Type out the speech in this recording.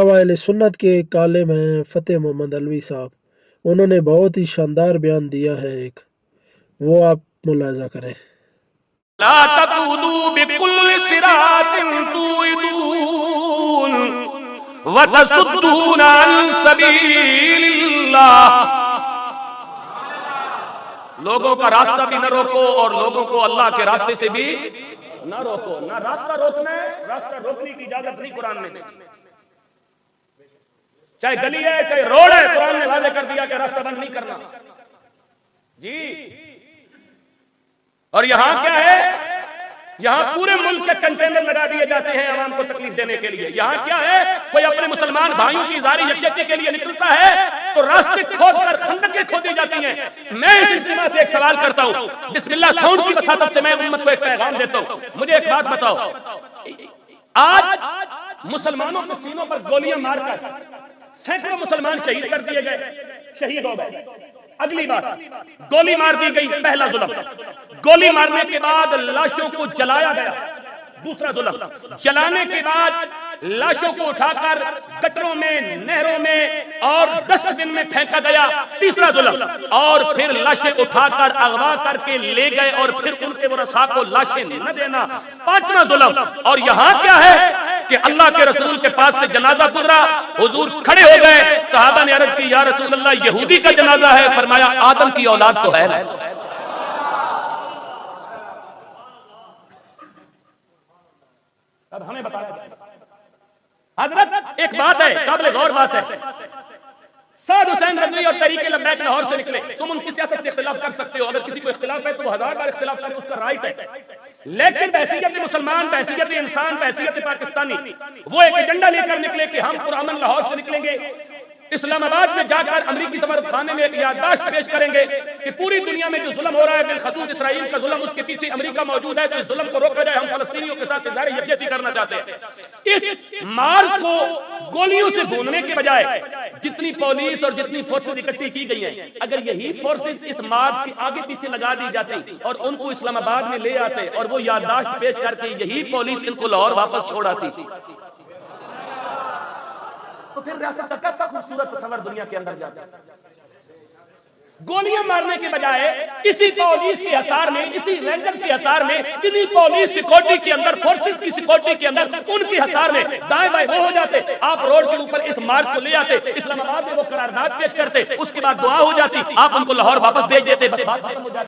अल्लामा अहले सुन्नत के एक आलिम हैं फ़तेह मोहम्मद अलवी साहब, उन्होंने बहुत ही शानदार बयान दिया है एक, वो आप मुलाहिज़ा करें। ला तक़ूदू बिकुल्लि सिरातिन तुइदून व तसुद्दून अन सबीलिल्लाह। लोगों का रास्ता भी न रोको और लोगों को अल्लाह के रास्ते से भी न रोको। ना रास्ता रोकना है, रास्ता रोकने की इजाजत नहीं कुरान ने। चाहे गली है चाहे रोड है, कुरान ने वादे कर दिया कि रास्ता बंद नहीं करना जी। और यहां क्या है, यहां पूरे मुल्क के कंटेनर लगा दिए जाते हैं आवाम को तकलीफ देने के लिए। यहां क्या है, कोई अपने मुसलमान भाइयों की जारी यकजहती के लिए निकलता है तो रास्ते खोदकर खंडकें खोदी जाती हैं। मैं इस इज्तिमा से एक सवाल करता हूं, बिस्मिल्लाह साउंड की वसातत से मैं उम्मत को एक पैगाम देता हूं। मुझे एक बात बताओ, आज मुसलमानों के सीनों पर गोलियां मारकर सैकड़ों मुसलमान शहीद कर दिए गए, शहीद हो गए। अगली बात, गोली मार दी गई, पहला जुल्म। गोली मारने के बाद लाशों को जलाया गया, दूसरा जुल्म। जलाने के बाद लाशों को उठाकर गटरों में, नहरों में और डस्टबिन में फेंका गया, तीसरा जुल्म। और फिर लाशें उठाकर अगवा करके ले गए और फिर उनके वरसा को लाशें न देना, पांचवा जुल्म। और यहां क्या है कि अल्लाह के रसूल के पास से जनाजा गुजरा, हुजूर खड़े हो गए, सहाबा ने अर्ज की, या रसूल अल्लाह, यहूदी का जनाजा है। फरमाया, आदम की औलाद तो है ना। अब हमें बताया हजरत, एक बात है, काबिल गौर बात है। साद हुसैन रज़वी और तहरीक लब्बैक लाहौर से निकले। तुम उनकी सियासत से इख्तिलाफ कर सकते हो, अगर किसी को इख्तिलाफ है तो वो 1000 बार इख्तिलाफ करे, उसका राइट है। लेकिन बहसीयत मुसलमान, बहसीयत इंसान, बहसीयत पाकिस्तानी, वो एक एजेंडा लेकर निकले कि हम पुरअमन लाहौर से निकलेंगे, इस्लामाबाद में जाकर अमरीकी सफारत खाने में एक याददाश्त पेश करेंगे कि पूरी दुनिया में जो जुल्म हो रहा है, बिलखसूस इसराइल का जुल्म, उसके पीछे अमेरिका मौजूद है, तो इस जुल्म को रोका जाए। हम फलस्तीनियों के साथ इज़हार यकजहती करना चाहते हैं। इस मार को गोलियों से भूनने के बजाय जितनी पुलिस और जितनी फोर्सेज इकट्ठी की गई हैं, अगर यही फोर्सेज इस मार के आगे पीछे लगा दी जाती और उनको इस्लामाबाद में ले आते और वो याददाश्त पेश करके यही पुलिस इनको लाहौर वापस छोड़ आती, तो फिर रियासत का कैसा खूबसूरत तस्वर दुनिया के अंदर जाता है। गोलियां मारने के बजाय इसी पुलिस के हिसार में, इसी रेंजर्स के हिसार में, इसी पुलिस सिक्योरिटी के अंदर, फोर्सेस की सिक्योरिटी के अंदर, उनके हिसार में दाएं बाएं वो हो जाते। आप रोड के ऊपर इस मार्च को ले आते, इस्लामाबाद में वो करारदाद पेश करते, उसके बाद दुआ हो जाती, आप उनको लाहौर वापस भेज देते, बस बात खत्म हो जाती।